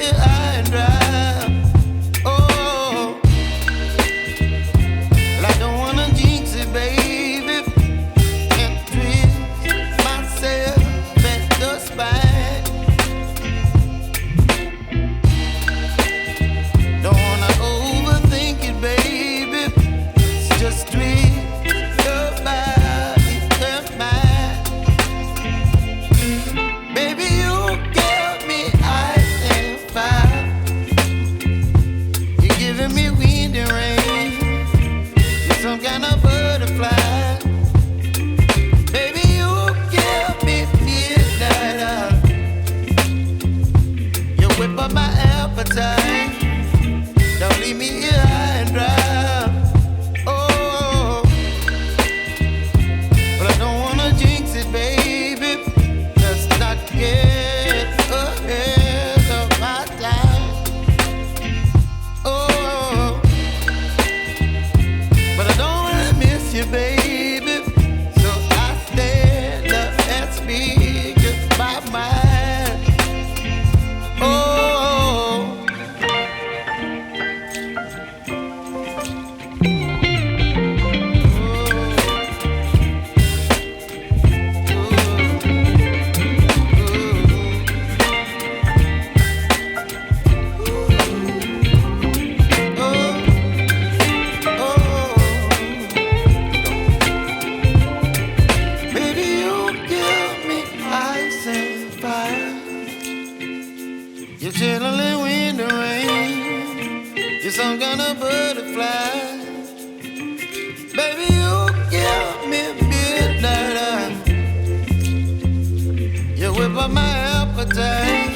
here high and dry. Oh, well, I don't wanna jinx it, baby, and twist myself at the spine. Don't wanna overthink it, baby. It's just twist your body and mine. Baby, you give me ice and fire. You're giving me wind and rain. You're some kind of butterfly. Baby, you give me midnight. You whip up my appetite. Don't leave me here high and dry. Oh, but I don't wanna jinx it, baby. Let's not get ahead of my time. Oh, but I don't wanna miss you, baby. So I stand up and speak my mind. Oh. Baby, you give me ice and fire. You're chilling wind and rain. You're some kind of butterfly. Baby, you give me midnight. You whip up my appetite.